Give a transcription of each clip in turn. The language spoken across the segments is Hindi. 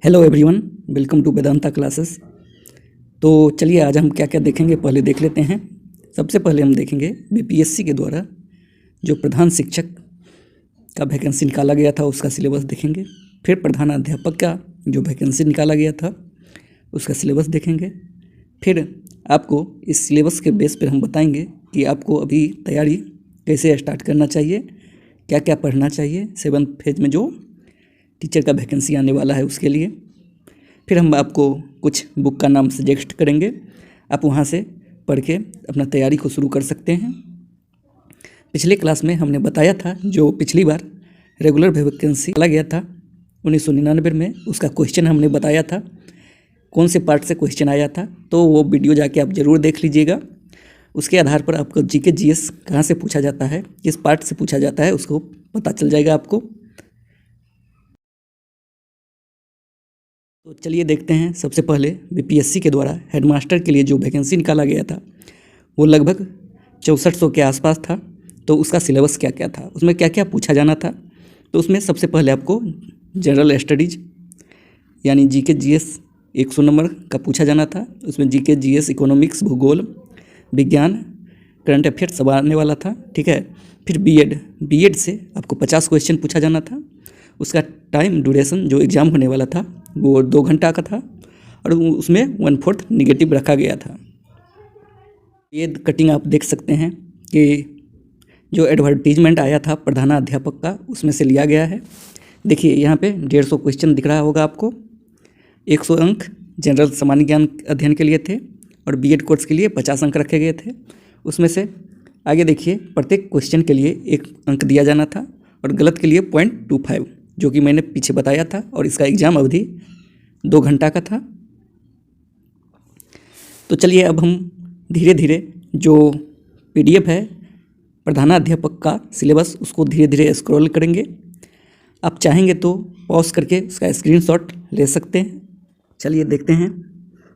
Hello everyone, welcome to Vedanta classes. तो चलिए आज हम क्या क्या देखेंगे पहले देख लेते हैं। सबसे पहले हम देखेंगे बीपीएससी के द्वारा जो प्रधान शिक्षक का वैकेंसी निकाला गया था उसका सिलेबस देखेंगे। फिर प्रधान अध्यापक का जो वैकेंसी निकाला गया था उसका सिलेबस देखेंगे। फिर आपको इस सिलेबस के बेस पर हम बताएंगे कि आपको अभी तैयारी कैसे स्टार्ट करना चाहिए, क्या क्या पढ़ना चाहिए 7th फेज में जो टीचर का वैकेंसी आने वाला है उसके लिए। फिर हम आपको कुछ बुक का नाम सजेस्ट करेंगे, आप वहाँ से पढ़ के अपना तैयारी को शुरू कर सकते हैं। पिछले क्लास में हमने बताया था जो पिछली बार रेगुलर वैकेंसी डाला गया था 1999 में, उसका क्वेश्चन हमने बताया था कौन से पार्ट से क्वेश्चन आया था, तो वो वीडियो जाके आप ज़रूर देख लीजिएगा। उसके आधार पर आपको जीके जीएस कहाँ से पूछा जाता है, किस पार्ट से पूछा जाता है उसको पता चल जाएगा आपको। तो चलिए देखते हैं। सबसे पहले बीपीएससी के द्वारा हेडमास्टर के लिए जो वैकेंसी निकाला गया था वो लगभग 6400 के आसपास था। तो उसका सिलेबस क्या क्या था, उसमें क्या क्या पूछा जाना था, तो उसमें सबसे पहले आपको जनरल स्टडीज यानी जीके जीएस 100 नंबर का पूछा जाना था। उसमें जीके जीएस, इकोनॉमिक्स, भूगोल, विज्ञान, करंट अफेयर्स सब आने वाला था, ठीक है। फिर बीएड से आपको 50 क्वेश्चन पूछा जाना था। उसका टाइम ड्यूरेशन जो एग्ज़ाम होने वाला था वो 2 घंटा का था और उसमें 1/4 निगेटिव रखा गया था। ये कटिंग आप देख सकते हैं कि जो एडवर्टीजमेंट आया था प्रधानाध्यापक का उसमें से लिया गया है। देखिए यहाँ पे 150 क्वेश्चन दिख रहा होगा आपको। 100 अंक जनरल सामान्य ज्ञान अध्ययन के लिए थे और बीएड कोर्स के लिए 50 अंक रखे गए थे। उसमें से आगे देखिए प्रत्येक क्वेश्चन के लिए 1 अंक दिया जाना था और गलत के लिए 0.25 जो कि मैंने पीछे बताया था, और इसका एग्ज़ाम अवधि 2 घंटा का था। तो चलिए अब हम धीरे धीरे जो पीडीएफ है प्रधानाध्यापक का सिलेबस उसको धीरे धीरे स्क्रॉल करेंगे। आप चाहेंगे तो पॉज करके उसका स्क्रीनशॉट ले सकते हैं। चलिए देखते हैं।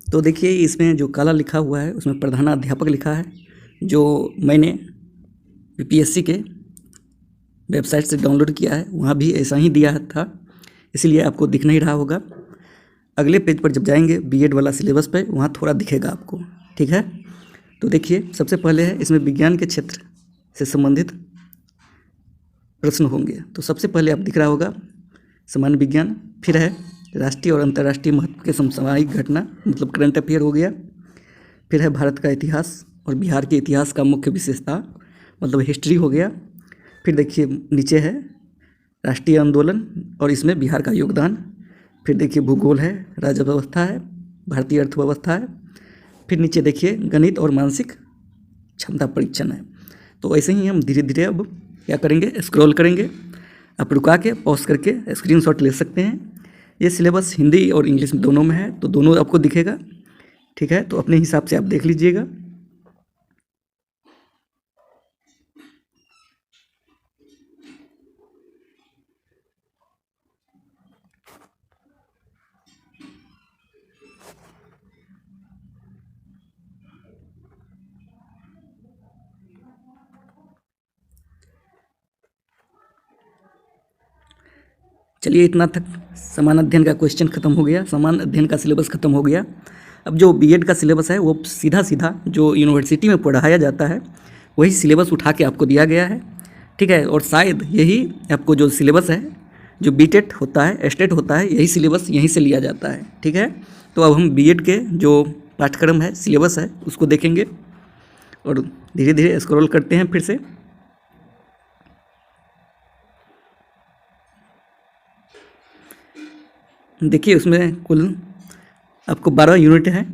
तो देखिए इसमें जो काला लिखा हुआ है उसमें प्रधानाध्यापक लिखा है, जो मैंने बीपीएससी के वेबसाइट से डाउनलोड किया है, वहाँ भी ऐसा ही दिया था, इसीलिए आपको दिख नहीं रहा होगा। अगले पेज पर जब जाएंगे बीएड वाला सिलेबस पे वहाँ थोड़ा दिखेगा आपको, ठीक है। तो देखिए सबसे पहले है इसमें विज्ञान के क्षेत्र से संबंधित प्रश्न होंगे। तो सबसे पहले आप दिख रहा होगा सामान्य विज्ञान, फिर है राष्ट्रीय और अंतर्राष्ट्रीय महत्व के समसामयिक घटना मतलब करंट अफेयर हो गया, फिर है भारत का इतिहास और बिहार के इतिहास का मुख्य विशेषता मतलब हिस्ट्री हो गया। फिर देखिए नीचे है राष्ट्रीय आंदोलन और इसमें बिहार का योगदान। फिर देखिए भूगोल है, राज्य व्यवस्था है, भारतीय अर्थव्यवस्था है। फिर नीचे देखिए गणित और मानसिक क्षमता परीक्षण है। तो ऐसे ही हम धीरे धीरे अब क्या करेंगे, स्क्रॉल करेंगे। आप रुका के पॉज करके स्क्रीनशॉट ले सकते हैं। ये सिलेबस हिंदी और इंग्लिश में दोनों में है, तो दोनों आपको दिखेगा, ठीक है। तो अपने हिसाब से आप देख लीजिएगा। चलिए इतना तक समान अध्ययन का क्वेश्चन खत्म हो गया, समान अध्ययन का सिलेबस खत्म हो गया। अब जो बीएड का सिलेबस है वो सीधा सीधा जो यूनिवर्सिटी में पढ़ाया जाता है वही सिलेबस उठा के आपको दिया गया है, ठीक है। और शायद यही आपको जो सिलेबस है जो बीटेट होता है, एस्टेट होता है, यही सिलेबस यहीं से लिया जाता है, ठीक है। तो अब हम बीएड के जो पाठ्यक्रम है, सिलेबस है, उसको देखेंगे और धीरे धीरे स्क्रॉल करते हैं फिर से। देखिए उसमें कुल आपको 12 यूनिट है,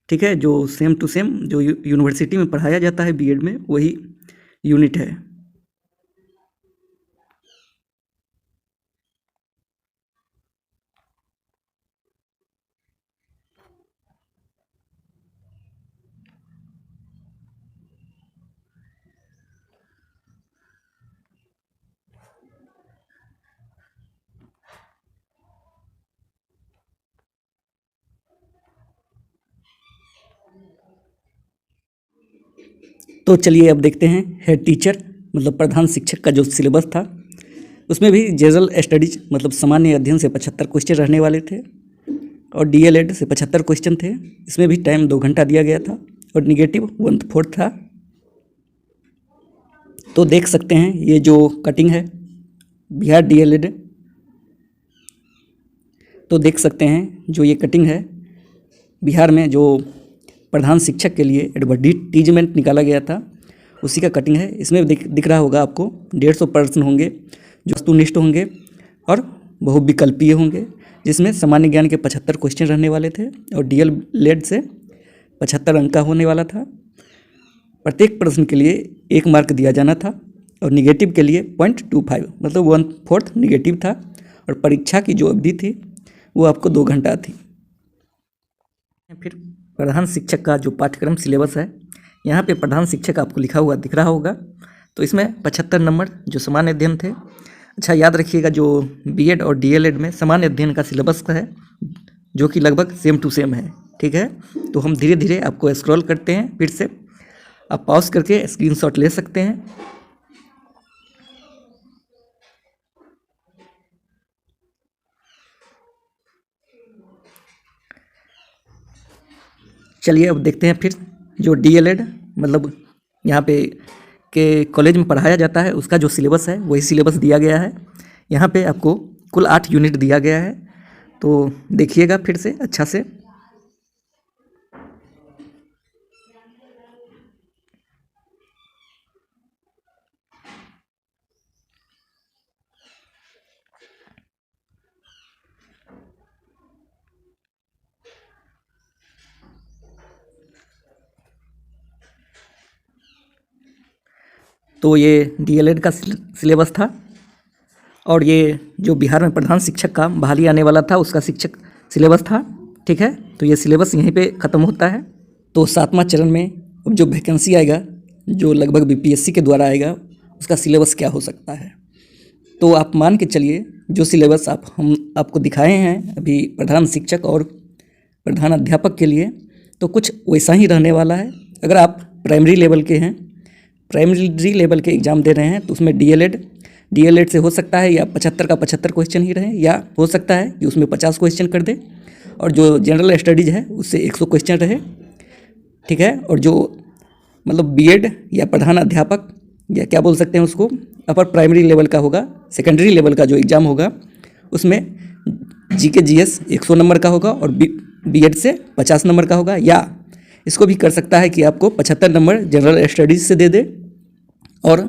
ठीक है, जो सेम टू सेम जो यूनिवर्सिटी में पढ़ाया जाता है बीएड में वही यूनिट है। तो चलिए अब देखते हैं हेड टीचर मतलब प्रधान शिक्षक का जो सिलेबस था उसमें भी जनरल स्टडीज मतलब सामान्य अध्ययन से 75 क्वेश्चन रहने वाले थे और डीएलएड से 75 क्वेश्चन थे। इसमें भी टाइम 2 घंटा दिया गया था और निगेटिव 1/4 था। तो देख सकते हैं ये जो कटिंग है बिहार डीएलएड, तो देख सकते हैं जो ये कटिंग है बिहार में जो प्रधान शिक्षक के लिए एडवर्टीजमेंट निकाला गया था उसी का कटिंग है। इसमें दिख रहा होगा आपको 150 प्रश्न होंगे जो वस्तुनिष्ठ होंगे और बहुविकल्पीय होंगे, जिसमें सामान्य ज्ञान के 75 क्वेश्चन रहने वाले थे और डीएलएड से 75 अंक का होने वाला था। प्रत्येक प्रश्न के लिए 1 मार्क दिया जाना था और निगेटिव के लिए 0.25 मतलब 1/4 निगेटिव था और परीक्षा की जो अवधि थी वो आपको 2 घंटा थी। फिर प्रधान शिक्षक का जो पाठ्यक्रम सिलेबस है, यहाँ पे प्रधान शिक्षक आपको लिखा हुआ दिख रहा होगा। तो इसमें 75 नंबर जो सामान्य अध्ययन थे। अच्छा याद रखिएगा जो बीएड और डीएलएड में सामान्य अध्ययन का सिलेबस है जो कि लगभग सेम टू सेम है। ठीक है, तो हम धीरे धीरे आपको स्क्रॉल करते हैं। फिर से आप पॉज करके स्क्रीनशॉट ले सकते हैं। चलिए अब देखते हैं फिर जो डीएलएड मतलब यहाँ पे के कॉलेज में पढ़ाया जाता है उसका जो सिलेबस है वही सिलेबस दिया गया है। यहाँ पे आपको कुल 8 यूनिट दिया गया है, तो देखिएगा फिर से अच्छा से। तो ये डीएलएड का सिलेबस था और ये जो बिहार में प्रधान शिक्षक का बहाली आने वाला था उसका शिक्षक सिलेबस था। ठीक है, तो ये सिलेबस यहीं पे ख़त्म होता है। तो 7वां चरण में अब जो वैकेंसी आएगा जो लगभग बीपीएससी के द्वारा आएगा उसका सिलेबस क्या हो सकता है। तो आप मान के चलिए जो सिलेबस हम आपको दिखाए हैं अभी प्रधान शिक्षक और प्रधान अध्यापक के लिए, तो कुछ वैसा ही रहने वाला है। अगर आप प्राइमरी लेवल के हैं, प्राइमरी लेवल के एग्ज़ाम दे रहे हैं तो उसमें डीएलएड से हो सकता है या 75 का 75 क्वेश्चन ही रहे, या हो सकता है कि उसमें 50 क्वेश्चन कर दे और जो जनरल स्टडीज़ है उससे 100 क्वेश्चन रहे। ठीक है, और जो मतलब बीएड या प्रधान अध्यापक या क्या बोल सकते हैं उसको अपर प्राइमरी लेवल का होगा, सेकेंडरी लेवल का जो एग्ज़ाम होगा उसमें जीके जीएस 100 नंबर का होगा और बीएड से 50 नंबर का होगा, या इसको भी कर सकता है कि आपको 75 नंबर जनरल स्टडीज़ से दे दे और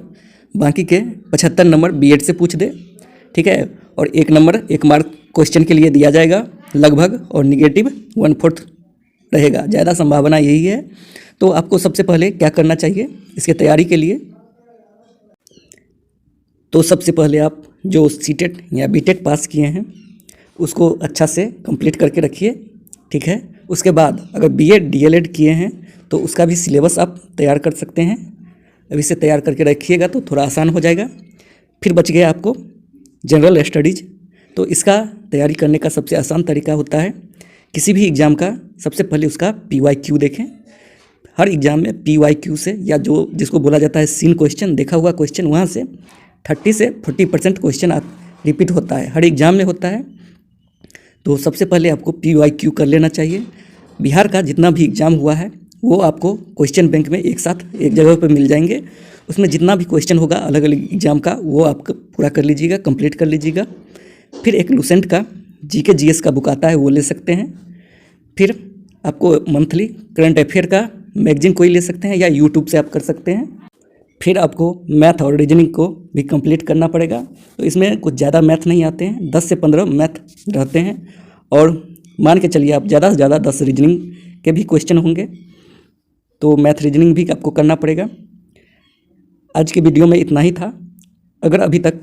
बाकी के 75 नंबर बीएड से पूछ दे। ठीक है, और 1 नंबर 1 मार्क क्वेश्चन के लिए दिया जाएगा लगभग और निगेटिव 1/4 रहेगा। ज़्यादा संभावना यही है। तो आपको सबसे पहले क्या करना चाहिए इसके तैयारी के लिए, तो सबसे पहले आप जो सीटेट या बीटेट पास किए हैं उसको अच्छा से कंप्लीट करके रखिए। ठीक है, उसके बाद अगर बीएड डीएलएड किए हैं तो उसका भी सिलेबस आप तैयार कर सकते हैं। अब इसे तैयार करके रखिएगा तो थोड़ा आसान हो जाएगा। फिर बच गया आपको जनरल स्टडीज़। तो इसका तैयारी करने का सबसे आसान तरीका होता है किसी भी एग्ज़ाम का सबसे पहले उसका PYQ देखें। हर एग्ज़ाम में PYQ से या जो जिसको बोला जाता है सीन क्वेश्चन, देखा हुआ क्वेश्चन, वहाँ से 30 से 40% क्वेश्चन रिपीट होता है, हर एग्ज़ाम में होता है। तो सबसे पहले आपको PYQ कर लेना चाहिए। बिहार का जितना भी एग्ज़ाम हुआ है वो आपको क्वेश्चन बैंक में एक साथ एक जगह पर मिल जाएंगे। उसमें जितना भी क्वेश्चन होगा अलग अलग एग्ज़ाम का वो आप पूरा कर लीजिएगा, कंप्लीट कर लीजिएगा। फिर एक लूसेंट का जीके जीएस का बुक आता है वो ले सकते हैं। फिर आपको मंथली करंट अफेयर का मैगजीन कोई ले सकते हैं या यूट्यूब से आप कर सकते हैं। फिर आपको मैथ और रीजनिंग को भी कंप्लीट करना पड़ेगा। तो इसमें कुछ ज़्यादा मैथ नहीं आते हैं, 10 से 15 मैथ रहते हैं और मान के चलिए आप ज़्यादा से ज़्यादा 10 रीजनिंग के भी क्वेश्चन होंगे, तो मैथ रीजनिंग भी आपको करना पड़ेगा। आज की वीडियो में इतना ही था। अगर अभी तक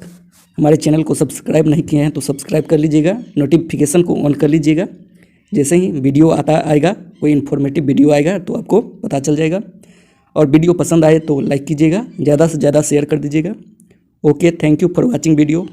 हमारे चैनल को सब्सक्राइब नहीं किए हैं तो सब्सक्राइब कर लीजिएगा, नोटिफिकेशन को ऑन कर लीजिएगा। जैसे ही वीडियो आता आएगा, कोई इन्फॉर्मेटिव वीडियो आएगा तो आपको पता चल जाएगा। और वीडियो पसंद आए तो लाइक कीजिएगा, ज़्यादा से ज़्यादा शेयर कर दीजिएगा। Okay, thank you for watching video.